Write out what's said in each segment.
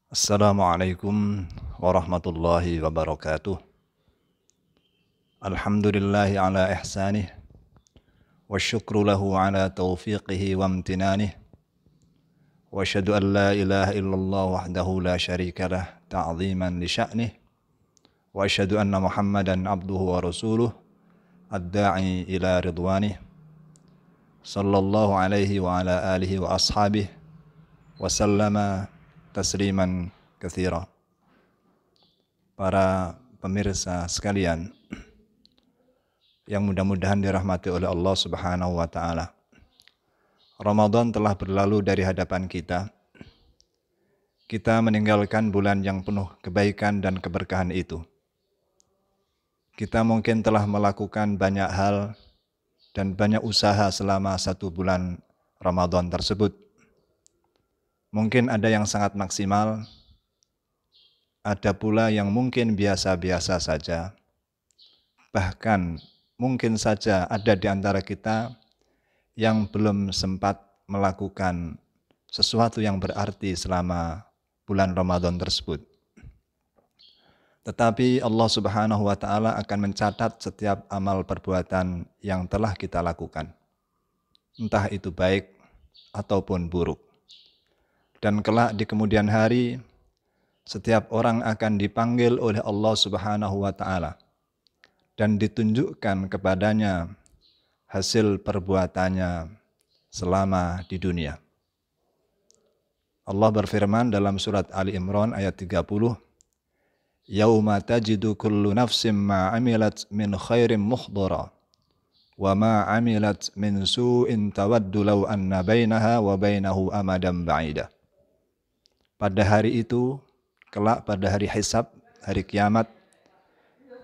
Assalamualaikum warahmatullahi wabarakatuh. Alhamdulillahi ala ihsanih wa syukru lahu ala taufiqihi wa amtinanih wa asyhadu an la ilaha illallah wahdahu la syarika lah ta'ziman li sya'nih wa asyhadu anna Muhammadan abduhu wa rasuluh ad-da'i ila ridwanih sallallahu alaihi wa ala alihi wa ashabihi wa sallama tasliman katsira. Para pemirsa sekalian yang mudah-mudahan dirahmati oleh Allah Subhanahu wa taala. Ramadan telah berlalu dari hadapan kita. Kita meninggalkan bulan yang penuh kebaikan dan keberkahan itu. Kita mungkin telah melakukan banyak hal dan banyak usaha selama 1 bulan Ramadan tersebut. Mungkin ada yang sangat maksimal, ada pula yang mungkin biasa-biasa saja. Bahkan mungkin saja ada di antara kita yang belum sempat melakukan sesuatu yang berarti selama bulan Ramadan tersebut. Tetapi Allah Subhanahu wa taala akan mencatat setiap amal perbuatan yang telah kita lakukan. Entah itu baik ataupun buruk. Dan kelak di kemudian hari, setiap orang akan dipanggil oleh Allah Subhanahu wa taala dan ditunjukkan kepadanya hasil perbuatannya selama di dunia. Allah berfirman dalam surat Ali Imran ayat 30, "Yauma tajidu kullu nafsin ma 'amilat min khairin muhdara wa ma 'amilat min su'in tawaddu law anna bainaha wa bainahu amadan ba'ida." Pada hari itu, kelak pada hari hisab, hari kiamat,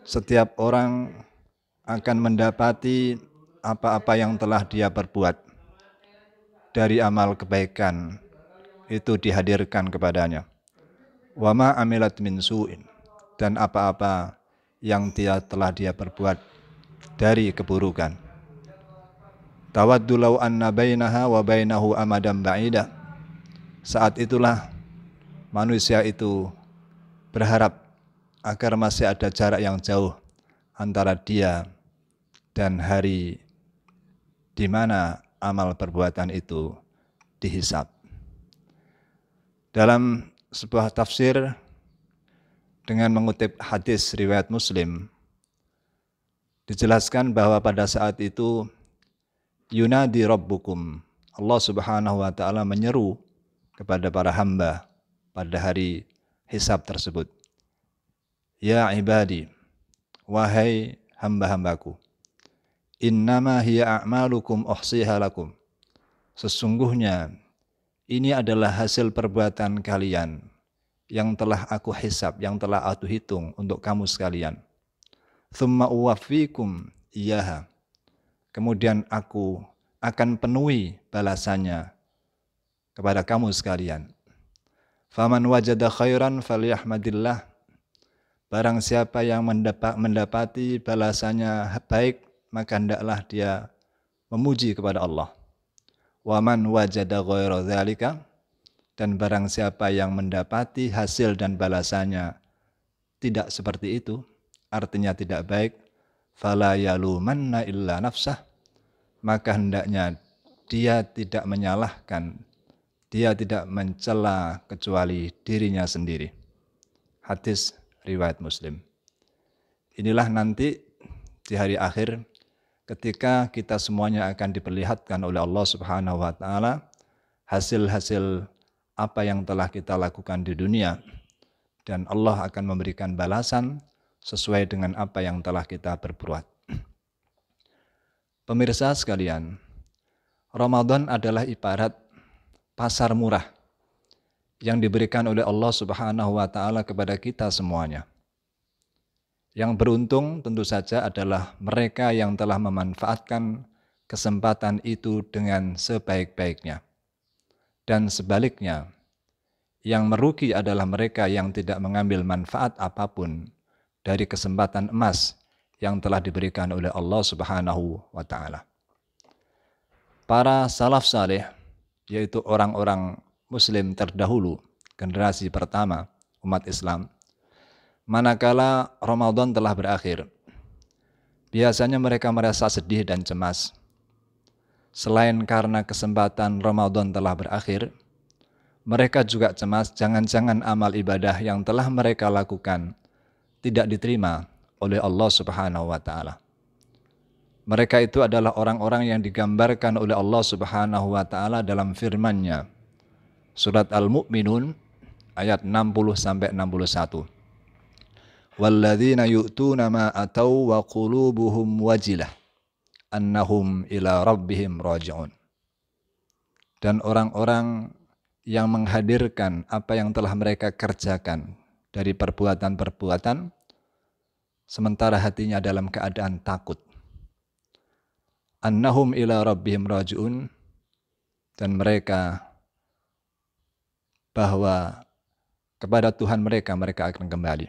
setiap orang akan mendapati apa-apa yang telah dia perbuat dari amal kebaikan itu dihadirkan kepadanya. Wa ma amilat min su'in, dan apa-apa yang telah dia perbuat dari keburukan. Tawaddu law anna bainaha wa bainahu amadan ba'ida. Saat itulah manusia itu berharap agar masih ada jarak yang jauh antara dia dan hari di mana amal perbuatan itu dihisab. Dalam sebuah tafsir dengan mengutip hadis riwayat Muslim, dijelaskan bahwa pada saat itu yunadi rabbukum, Allah Subhanahu wa taala menyeru kepada para hamba pada hari hisab tersebut. Ya ibadi, wahai hamba-hambaku, innama hiya a'malukum uhsiha lakum. Sesungguhnya ini adalah hasil perbuatan kalian yang telah aku hisab, yang telah aku hitung untuk kamu sekalian. Thumma uwaffikum iyaha. Kemudian aku akan penuhi balasannya kepada kamu sekalian. Faman wajada khairan falyahmadillah. Barang siapa yang mendapati balasannya baik, maka hendaklah dia memuji kepada Allah. Wa man wajada ghaira dzalika, dan barang siapa yang mendapati hasil dan balasannya tidak seperti itu, artinya tidak baik, fala yalumanna illa nafsah, maka hendaknya dia tidak menyalahkan, dia tidak mencela kecuali dirinya sendiri. Hadis riwayat Muslim. Inilah nanti di hari akhir ketika kita semuanya akan diperlihatkan oleh Allah Subhanahu wa taala hasil-hasil apa yang telah kita lakukan di dunia, dan Allah akan memberikan balasan sesuai dengan apa yang telah kita perbuat. Pemirsa sekalian, Ramadan adalah ibarat pasar murah yang diberikan oleh Allah Subhanahu wa taala kepada kita semuanya. Yang beruntung tentu saja adalah mereka yang telah memanfaatkan kesempatan itu dengan sebaik-baiknya. Dan sebaliknya, yang merugi adalah mereka yang tidak mengambil manfaat apapun dari kesempatan emas yang telah diberikan oleh Allah Subhanahu wa taala. Para salaf saleh, yaitu orang-orang muslim terdahulu, generasi pertama umat Islam, manakala Ramadan telah berakhir, biasanya mereka merasa sedih dan cemas. Selain karena kesempatan Ramadan telah berakhir, mereka juga cemas jangan-jangan amal ibadah yang telah mereka lakukan tidak diterima oleh Allah Subhanahu wa Ta'ala. Mereka itu adalah orang-orang yang digambarkan oleh Allah Subhanahu wa Ta'ala dalam firman-Nya. Surat Al-Mu'minun ayat 60 sampai 61. Walladzina yu'tuna ma ataw wa qulubuhum wajilah annahum ila rabbihim raji'un. Dan orang-orang yang menghadirkan apa yang telah mereka kerjakan dari perbuatan-perbuatan sementara hatinya dalam keadaan takut. Annahum ila rabbihim raji'un, dan mereka bahwa kepada Tuhan mereka akan kembali.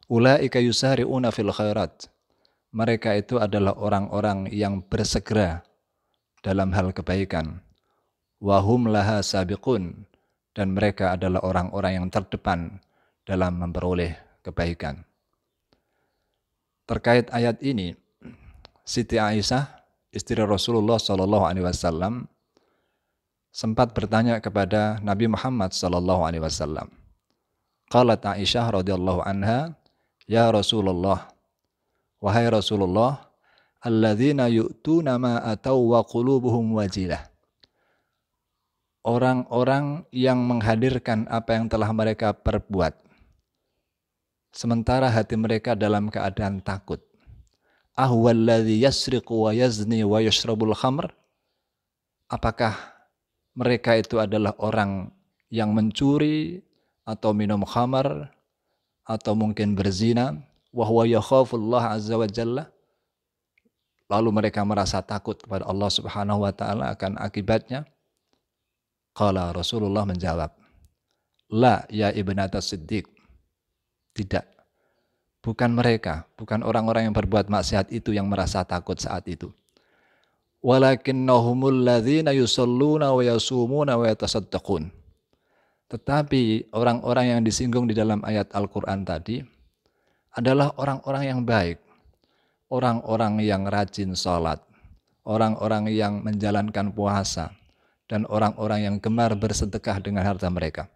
Ulaika yusari'una fil khairat. Mereka itu adalah orang-orang yang bersegera dalam hal kebaikan. Wahum laha sabiqun, dan mereka adalah orang-orang yang terdepan dalam memperoleh kebaikan. Terkait ayat ini, Siti Aisyah, istri Rasulullah SAW, sempat bertanya kepada Nabi Muhammad SAW. Qalat Aisyah radhiyallahu anha, ya Rasulullah, wahai Rasulullah, alladzina yu'tuna ma ataw wa qulubuhum wajilah. Orang-orang yang menghadirkan apa yang telah mereka perbuat, sementara hati mereka dalam keadaan takut. Ahwalladzi yasriqu wa yazni wa yashrabul khamr. Apakah mereka itu adalah orang yang mencuri atau minum khamar atau mungkin berzina, wa huwa yakhafullah azza wa jalla, lalu mereka merasa takut kepada Allah Subhanahu wa taala akan akibatnya? Qala, Rasulullah menjawab, la ya ibnata Siddiq. Tidak. Bukan mereka, bukan orang-orang yang berbuat maksiat itu yang merasa takut saat itu. Walakinnahumul ladzina yusalluna wa yasumuna wa yatasaddaqun. Tetapi orang-orang yang disinggung di dalam ayat Al-Qur'an tadi adalah orang-orang yang baik, orang-orang yang rajin salat, orang-orang yang menjalankan puasa, dan orang-orang yang gemar bersedekah dengan harta mereka.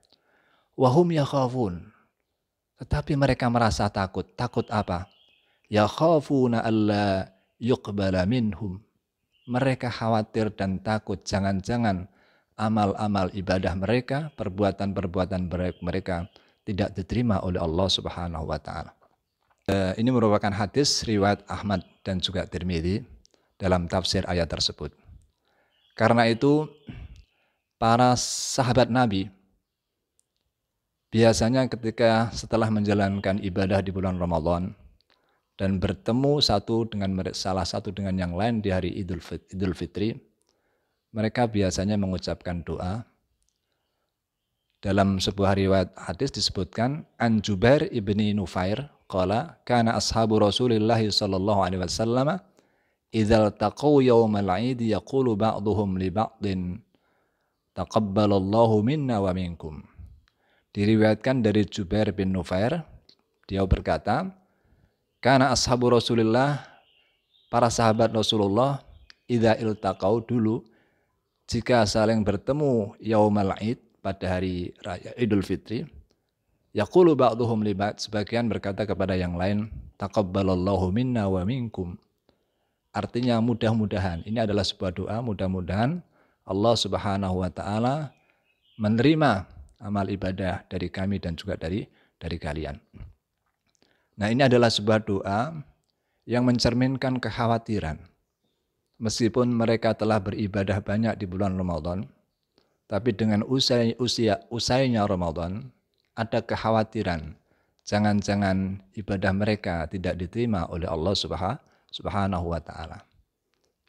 Wahum yakhafun. Tetapi mereka merasa takut. Takut apa? Yakhafuna alla yuqbala minhum. Mereka khawatir dan takut jangan-jangan amal-amal ibadah mereka, perbuatan-perbuatan mereka tidak diterima oleh Allah Subhanahu wa taala. Ini merupakan hadis riwayat Ahmad dan juga Tirmidzi dalam tafsir ayat tersebut. Karena itu para sahabat Nabi biasanya ketika setelah menjalankan ibadah di bulan Ramadan dan bertemu salah satu dengan yang lain di hari Idul Fitri, mereka biasanya mengucapkan doa. Dalam sebuah riwayat hadis disebutkan, An Jubair ibni Nufair qala kana ashabu Rasulillah sallallahu alaihi wasallam idza taqaw yaumal 'id yaqulu ba'dhum li ba'din taqabbalallahu minna wa minkum. Diriwayatkan dari Jubair bin Nufair, dia berkata, karena ashabu Rasulillah, para sahabat Rasulullah, idza iltaqau, dulu jika saling bertemu yaumal id, pada hari raya Idul Fitri, yaqulu ba'dhum li ba'd, sebagian berkata kepada yang lain, taqabbalallahu minna wa minkum. Artinya mudah-mudahan, ini adalah sebuah doa, mudah-mudahan Allah Subhanahu wa taala menerima amal ibadah dari kami dan juga dari kalian. Nah, ini adalah sebuah doa yang mencerminkan kekhawatiran. Meskipun mereka telah beribadah banyak di bulan Ramadan, tapi dengan usainya Ramadan, ada kekhawatiran jangan-jangan ibadah mereka tidak diterima oleh Allah Subhanahu wa taala.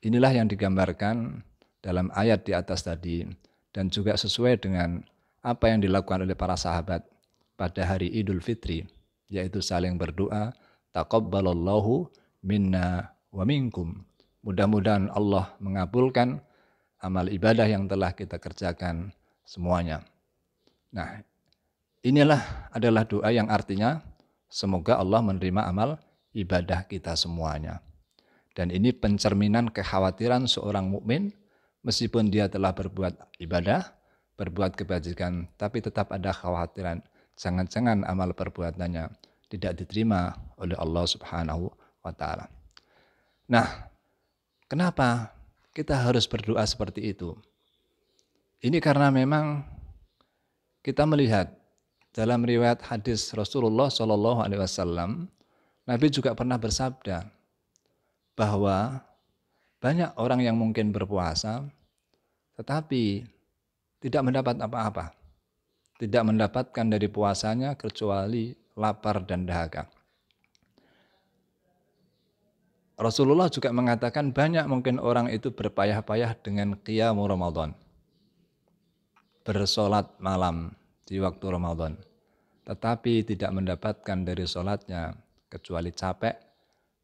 Inilah yang digambarkan dalam ayat di atas tadi dan juga sesuai dengan apa yang dilakukan oleh para sahabat pada hari Idul Fitri, yaitu saling berdoa, taqabbalallahu minna wa minkum. Mudah-mudahan Allah mengabulkan amal ibadah yang telah kita kerjakan semuanya. Nah, inilah adalah doa yang artinya semoga Allah menerima amal ibadah kita semuanya. Dan ini pencerminan kekhawatiran seorang mukmin meskipun dia telah berbuat ibadah, berbuat kebajikan, tapi tetap ada kekhawatiran jangan-jangan amal perbuatannya tidak diterima oleh Allah Subhanahu wa taala. Nah, kenapa kita harus berdoa seperti itu? Ini karena memang kita melihat dalam riwayat hadis Rasulullah Shallallahu Alaihi Wasallam, Nabi juga pernah bersabda bahwa banyak orang yang mungkin berpuasa, tetapi tidak mendapat apa-apa, tidak mendapatkan dari puasanya kecuali lapar dan dahaga. Rasulullah juga mengatakan banyak mungkin orang itu berpayah-payah dengan qiyam Ramadan, bersolat malam di waktu Ramadan, tetapi tidak mendapatkan dari solatnya kecuali capek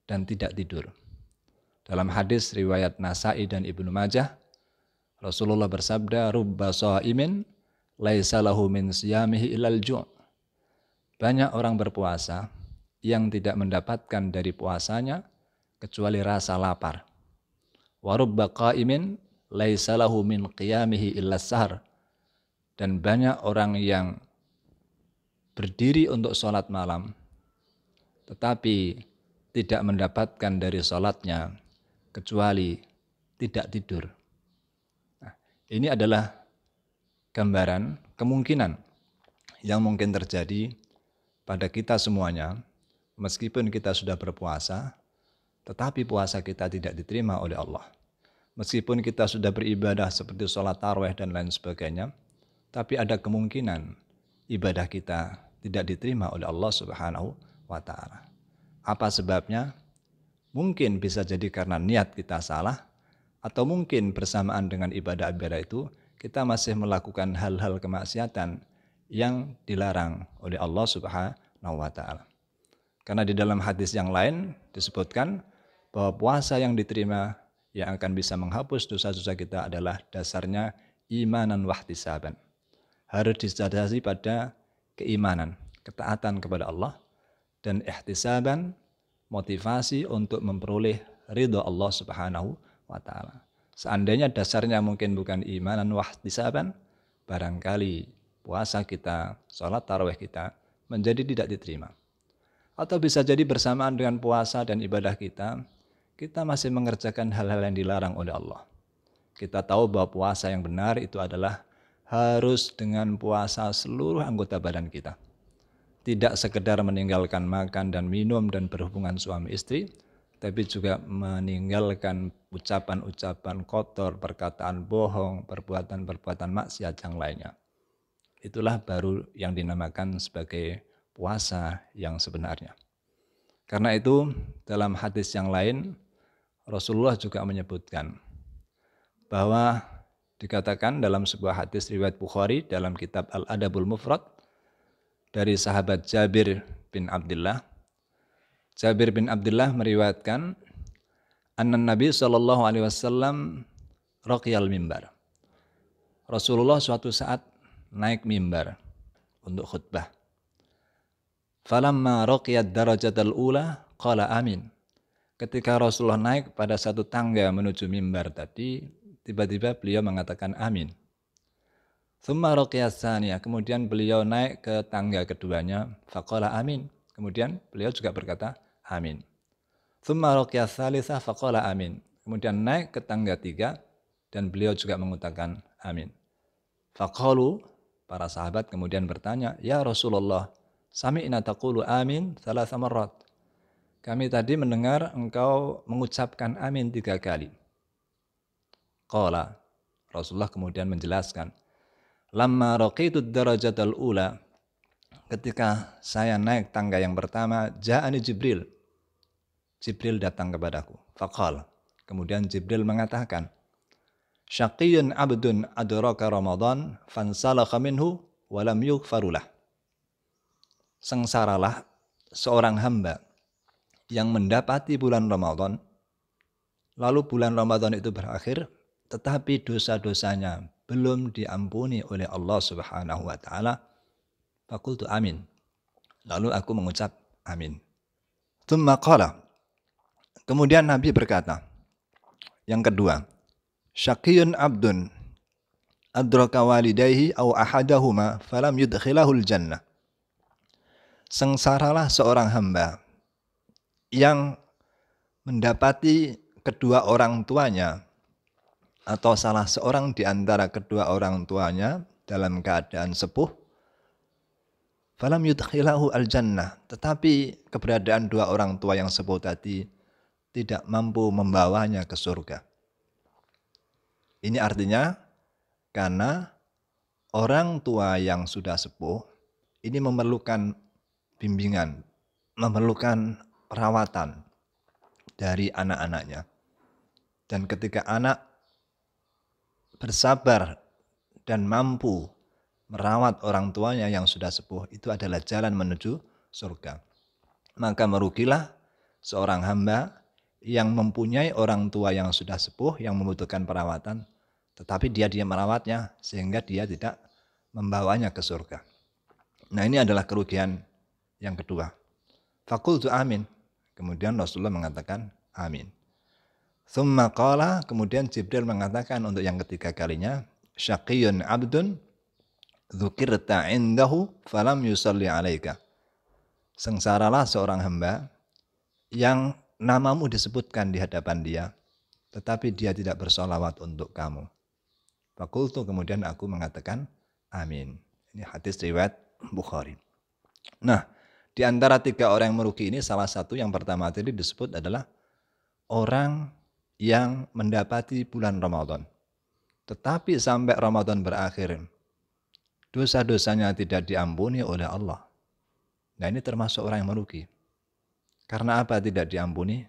dan tidak tidur. Dalam hadis riwayat Nasa'i dan Ibnu Majah, Rasulullah bersabda, "Rubba sha'imin laisa lahu min siyamihi illal ju'." Banyak orang berpuasa yang tidak mendapatkan dari puasanya kecuali rasa lapar. Wa rubba qa'imin laisa lahu min qiyamihi illas sahar. Dan banyak orang yang berdiri untuk sholat malam, tetapi tidak mendapatkan dari sholatnya kecuali tidak tidur. Nah, ini adalah gambaran kemungkinan yang mungkin terjadi pada kita semuanya, meskipun kita sudah berpuasa, tetapi puasa kita tidak diterima oleh Allah. Meskipun kita sudah beribadah seperti sholat tarawih dan lain sebagainya, tapi ada kemungkinan ibadah kita tidak diterima oleh Allah Subhanahu wa taala. Apa sebabnya? Mungkin bisa jadi karena niat kita salah, atau mungkin bersamaan dengan ibadah-ibadah itu kita masih melakukan hal-hal kemaksiatan yang dilarang oleh Allah Subhanahu wa taala. Karena di dalam hadis yang lain disebutkan bahwa puasa yang diterima yang akan bisa menghapus dosa-dosa kita adalah dasarnya imanan wahtisaban. Harus didasari pada keimanan, ketaatan kepada Allah, dan ihtisaban, motivasi untuk memperoleh ridho Allah Subhanahu wa taala. Seandainya dasarnya mungkin bukan imanan wahtisaban, barangkali puasa kita, sholat tarawih kita menjadi tidak diterima. Atau bisa jadi bersamaan dengan puasa dan ibadah kita masih mengerjakan hal-hal yang dilarang oleh Allah. Kita tahu bahwa puasa yang benar itu adalah harus dengan puasa seluruh anggota badan kita. Tidak sekedar meninggalkan makan dan minum dan berhubungan suami istri, tapi juga meninggalkan ucapan-ucapan kotor, perkataan bohong, perbuatan-perbuatan maksiat yang lainnya. Itulah baru yang dinamakan sebagai puasa yang sebenarnya. Karena itu dalam hadis yang lain, Rasulullah juga menyebutkan bahwa dikatakan dalam sebuah hadis riwayat Bukhari dalam kitab Al-Adabul Mufrad, dari sahabat Jabir bin Abdullah. Jabir bin Abdullah meriwayatkan anna Nabi sallallahu alaihi wasallam raqiyal mimbar. Rasulullah suatu saat naik mimbar untuk khutbah. Falamma raqiyad darajatal ula qala amin. Ketika Rasulullah naik pada satu tangga menuju mimbar tadi, tiba-tiba beliau mengatakan amin. Tsumma raqiyas tsaniyah, kemudian beliau naik ke tangga keduanya, faqala amin. Kemudian beliau juga berkata amin. Tsumma raqiyas tsalitsah faqala amin. Kemudian naik ke tangga tiga dan beliau juga mengatakan amin. Faqalu, para sahabat kemudian bertanya, "Ya Rasulullah, sami'na taqulu amin tsalatsa marrat." Kami tadi mendengar engkau mengucapkan amin 3 kali. Qala, Rasulullah kemudian menjelaskan, lamma raqitud darajatal ula, ketika saya naik tangga yang pertama, ja'ani Jibril. Jibril datang kepadaku. Faqal, kemudian Jibril mengatakan, syaqiyyun abdun adraka Ramadan fansalakha minhu wa lam yughfarulah. Sengsaralah seorang hamba yang mendapati bulan Ramadan, lalu bulan Ramadan itu berakhir, tetapi dosa-dosanya belum diampuni oleh Allah Subhanahu wa taala. Faqultu amin. Lalu aku mengucap amin. Tsumma qala. Kemudian Nabi berkata, yang kedua, syaqiyun abdun adraka walidayhi aw ahadahuma falam yudkhilahul jannah. Sengsaralah seorang hamba yang mendapati kedua orang tuanya atau salah seorang di antara kedua orang tuanya dalam keadaan sepuh, falam yudkhilahu al-jannah, tetapi keberadaan dua orang tua yang sepuh tadi tidak mampu membawanya ke surga. Ini artinya karena orang tua yang sudah sepuh ini memerlukan bimbingan, memerlukan perawatan dari anak-anaknya. Dan ketika anak bersabar dan mampu merawat orang tuanya yang sudah sepuh, itu adalah jalan menuju surga. Maka merugilah seorang hamba yang mempunyai orang tua yang sudah sepuh, yang membutuhkan perawatan, tetapi dia merawatnya sehingga dia tidak membawanya ke surga. Nah, ini adalah kerugian yang kedua. Faqultu amin. Kemudian Rasulullah mengatakan amin. Tsumma qala, kemudian Jibril mengatakan untuk yang ketiga kalinya, syaqiyun abdun dzukirta indahu falam yusalli alaika. Sengsaralah seorang hamba yang namamu disebutkan di hadapan dia, tetapi dia tidak bersolawat untuk kamu. Fakultu, kemudian aku mengatakan amin. Ini hadis riwayat Bukhari. Nah, di antara tiga orang yang merugi ini, salah satu yang pertama tadi disebut adalah orang yang mendapati bulan Ramadan, tetapi sampai Ramadan berakhir, dosa-dosanya tidak diampuni oleh Allah. Nah, ini termasuk orang yang merugi. Karena apa tidak diampuni?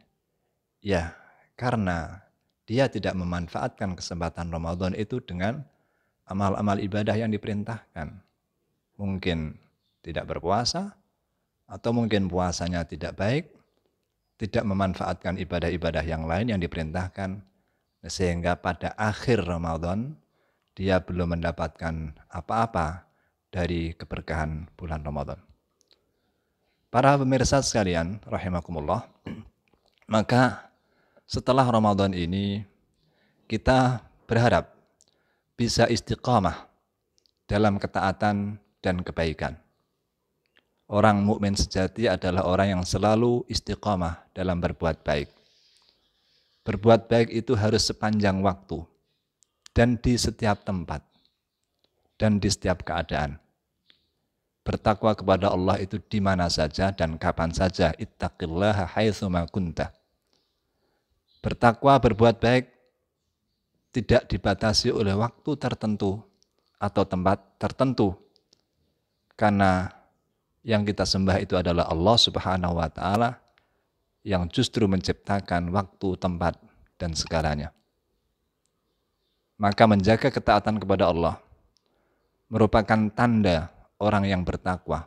Ya, karena dia tidak memanfaatkan kesempatan Ramadan itu dengan amal-amal ibadah yang diperintahkan. Mungkin tidak berpuasa, atau mungkin puasanya tidak baik, tidak memanfaatkan ibadah-ibadah yang lain yang diperintahkan, sehingga pada akhir Ramadan dia belum mendapatkan apa-apa dari keberkahan bulan Ramadan. Para pemirsa sekalian, rahimakumullah, maka setelah Ramadan ini kita berharap bisa istiqamah dalam ketaatan dan kebaikan. Orang mukmin sejati adalah orang yang selalu istiqamah dalam berbuat baik. Berbuat baik itu harus sepanjang waktu dan di setiap tempat dan di setiap keadaan. Bertakwa kepada Allah itu di mana saja dan kapan saja. Ittaqillaha haitsu ma kunta. Bertakwa, berbuat baik tidak dibatasi oleh waktu tertentu atau tempat tertentu. Karena yang kita sembah itu adalah Allah Subhanahu wa taala yang justru menciptakan waktu, tempat, dan segalanya. Maka menjaga ketaatan kepada Allah merupakan tanda orang yang bertakwa,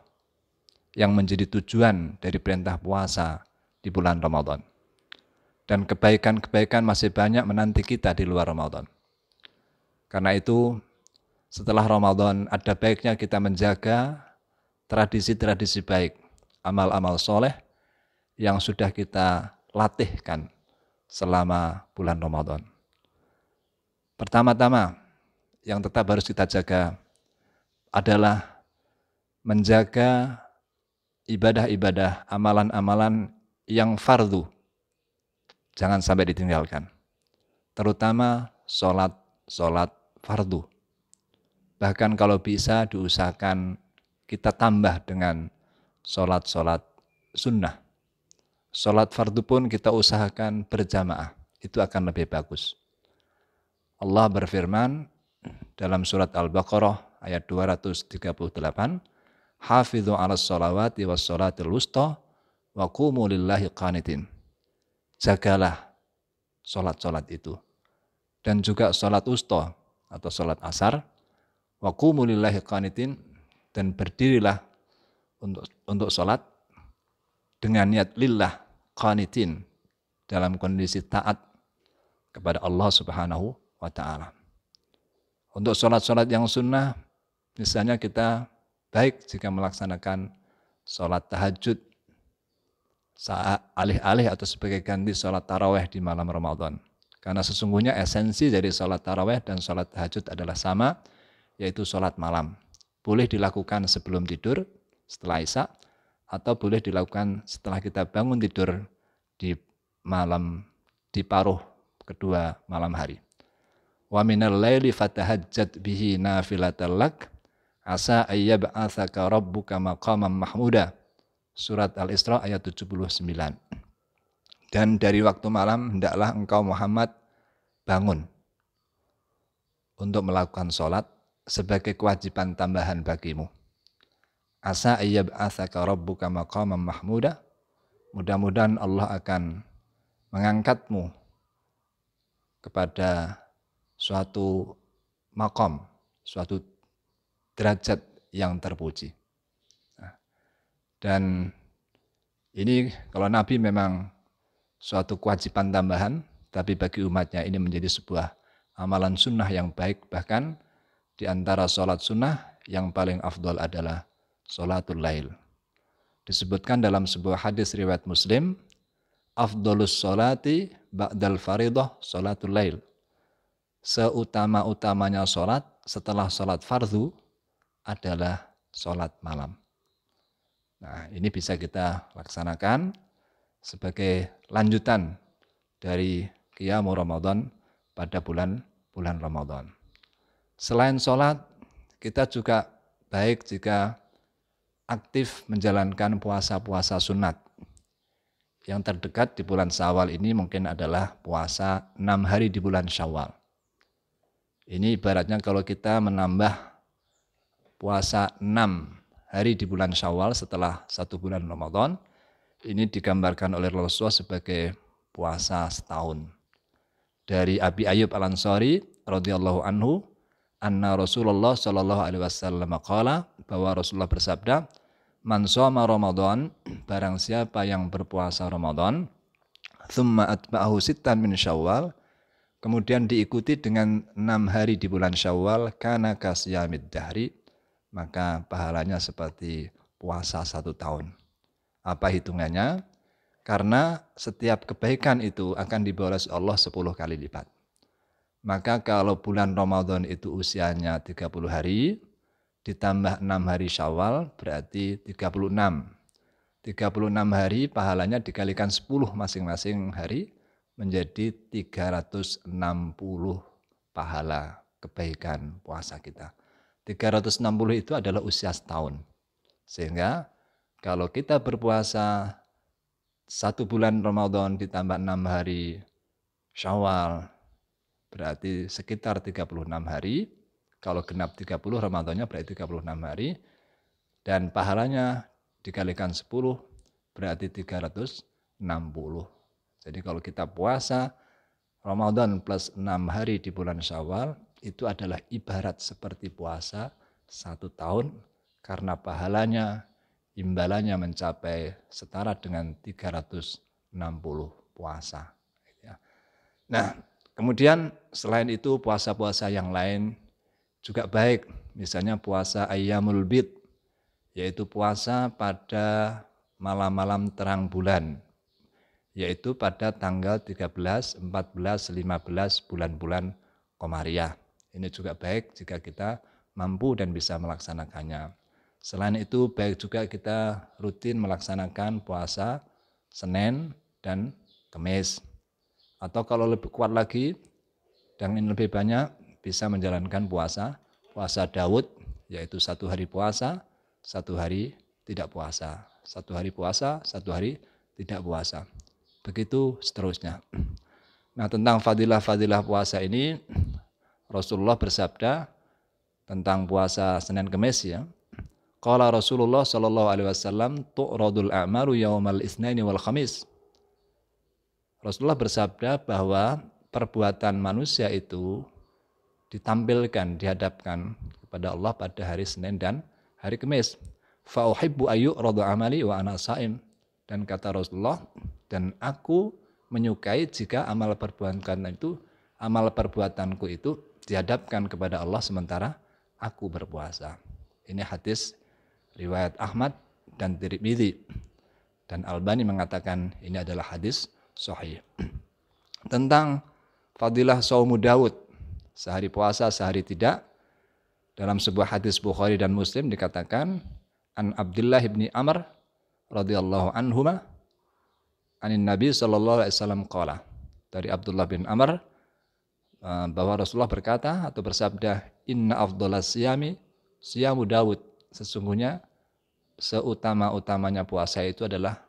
yang menjadi tujuan dari perintah puasa di bulan Ramadan. Dan kebaikan-kebaikan masih banyak menanti kita di luar Ramadan. Karena itu, setelah Ramadan ada baiknya kita menjaga tradisi-tradisi baik, amal-amal soleh yang sudah kita latihkan selama bulan Ramadan. Pertama-tama yang tetap harus kita jaga adalah menjaga ibadah-ibadah, amalan-amalan yang fardu. Jangan sampai ditinggalkan. Terutama sholat fardu. Bahkan kalau bisa diusahakan kita tambah dengan sholat sunnah. Sholat fardu pun kita usahakan berjamaah. Itu akan lebih bagus. Allah berfirman dalam surat Al-Baqarah ayat 238, Hafidhu 'alas sholawati was sholatil wusta wa qumu lillahi qanitin. Jagalah sholat itu. Dan juga sholat wusta atau sholat asar. Wa qumu lillahi qanitin. Dan berdirilah untuk sholat dengan niat lillah qanitin, dalam kondisi taat kepada Allah Subhanahu wa ta'ala. Untuk sholat-sholat yang sunnah, misalnya kita baik jika melaksanakan sholat tahajud saat alih-alih atau sebagai ganti sholat taraweh di malam Ramadan. Karena sesungguhnya esensi dari sholat taraweh dan sholat tahajud adalah sama, yaitu sholat malam. Boleh dilakukan sebelum tidur, setelah isya, atau boleh dilakukan setelah kita bangun tidur di malam, di paruh kedua malam hari. Wa minal laili fatahajjat bihi nafilatan lak asa ayyab'atsaka rabbuka maqaman mahmuda. Surat Al-Isra ayat 79. Dan dari waktu malam hendaklah engkau Muhammad bangun untuk melakukan sholat sebagai kewajiban tambahan bagimu. Asa ayyab'atsaka rabbuka maqaman mahmuda. Mudah-mudahan Allah akan mengangkatmu kepada suatu makom, suatu derajat yang terpuji. Dan ini kalau Nabi memang suatu kewajiban tambahan, tapi bagi umatnya ini menjadi sebuah amalan sunnah yang baik. Bahkan di antara sholat sunnah yang paling afdol adalah sholatul lail. Disebutkan dalam sebuah hadis riwayat Muslim, afdolus sholati ba'dal faridah sholatul lail. Seutama-utamanya sholat setelah sholat fardu adalah sholat malam. Nah, ini bisa kita laksanakan sebagai lanjutan dari Qiyamu Ramadan pada bulan Ramadan. Selain sholat, kita juga baik jika aktif menjalankan puasa-puasa sunat. Yang terdekat di bulan Syawal ini mungkin adalah puasa 6 hari di bulan Syawal. Ini ibaratnya kalau kita menambah puasa 6 hari di bulan Syawal setelah 1 bulan Ramadan, ini digambarkan oleh Rasulullah sebagai puasa setahun. Dari Abi Ayyub Al-Ansari radhiyallahu anhu, anna Rasulullah sallallahu alaihi wasallam qala, bahwa Rasulullah bersabda, man shoma Ramadan, barang siapa yang berpuasa Ramadan, thumma atba'ahu sittan min Syawal, kemudian diikuti dengan 6 hari di bulan Syawal, kana kasyamid dahri, maka pahalanya seperti puasa 1 tahun. Apa hitungannya? Karena setiap kebaikan itu akan dibalas Allah 10 kali lipat. Maka kalau bulan Ramadan itu usianya 30 hari, ditambah 6 hari Syawal berarti 36. 36 hari pahalanya dikalikan 10 masing-masing hari, menjadi 360 pahala kebaikan puasa kita. 360 itu adalah usia setahun. Sehingga kalau kita berpuasa 1 bulan Ramadan ditambah 6 hari Syawal, berarti sekitar 36 hari. Kalau genap 30 Ramadannya berarti 36 hari. Dan pahalanya dikalikan 10 berarti 360. Jadi kalau kita puasa Ramadan plus 6 hari di bulan Syawal, itu adalah ibarat seperti puasa 1 tahun, karena pahalanya, imbalannya mencapai setara dengan 360 puasa. Nah, kemudian selain itu puasa-puasa yang lain juga baik, misalnya puasa Ayyamul Bid, yaitu puasa pada malam-malam terang bulan, yaitu pada tanggal 13, 14, 15 bulan-bulan Komariah. Ini juga baik jika kita mampu dan bisa melaksanakannya. Selain itu baik juga kita rutin melaksanakan puasa Senin dan Kamis. Atau kalau lebih kuat lagi dan ingin lebih banyak, bisa menjalankan puasa Daud, yaitu 1 hari puasa, 1 hari tidak puasa. 1 hari puasa, 1 hari tidak puasa. Begitu seterusnya. Nah, tentang fadilah-fadilah puasa ini, Rasulullah bersabda tentang puasa Senin Kamis ya. Qala Rasulullah sallallahu alaihi wasallam, tu'radul a'malu yaumal itsnaini wal khamis. Rasulullah bersabda bahwa perbuatan manusia itu ditampilkan, dihadapkan kepada Allah pada hari Senin dan hari Kamis. Fa uhibbu ayyuradu amali wa ana shaim. Dan kata Rasulullah, dan aku menyukai jika amal perbuatanku itu dihadapkan kepada Allah sementara aku berpuasa. Ini hadis riwayat Ahmad dan Tirmidzi, dan Albani mengatakan ini adalah hadis sahih. Tentang fadilah saumu Daud, sehari puasa sehari tidak, dalam sebuah hadis Bukhari dan Muslim dikatakan an Abdullah bin Amr radhiyallahu anhuma anin Nabi sallallahu alaihi wasallam qala, dari Abdullah bin Amr bahwa Rasulullah berkata atau bersabda, inna afdhalas siyami siyamu Daud, sesungguhnya seutama-utamanya puasa itu adalah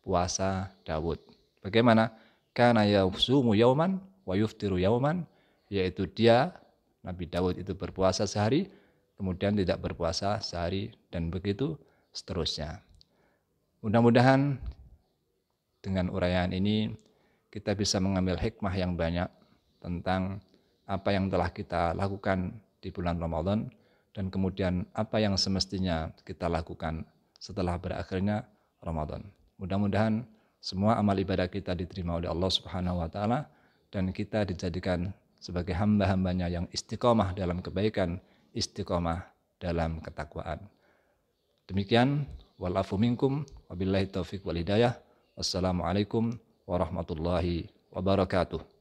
puasa Daud. Bagaimana? Kana yasumu yauman wa yuftiru yauman, yaitu dia Nabi Daud itu berpuasa sehari, kemudian tidak berpuasa sehari, dan begitu seterusnya. Mudah-mudahan dengan uraian ini kita bisa mengambil hikmah yang banyak tentang apa yang telah kita lakukan di bulan Ramadan, dan kemudian apa yang semestinya kita lakukan setelah berakhirnya Ramadan. Mudah-mudahan semua amal ibadah kita diterima oleh Allah Subhanahu wa taala, dan kita dijadikan sebagai hamba-hambanya yang istiqomah dalam kebaikan, istiqomah dalam ketakwaan. Demikian, walafu minkum, wabillahi taufiq wal hidayah. Wassalamualaikum warahmatullahi wabarakatuh.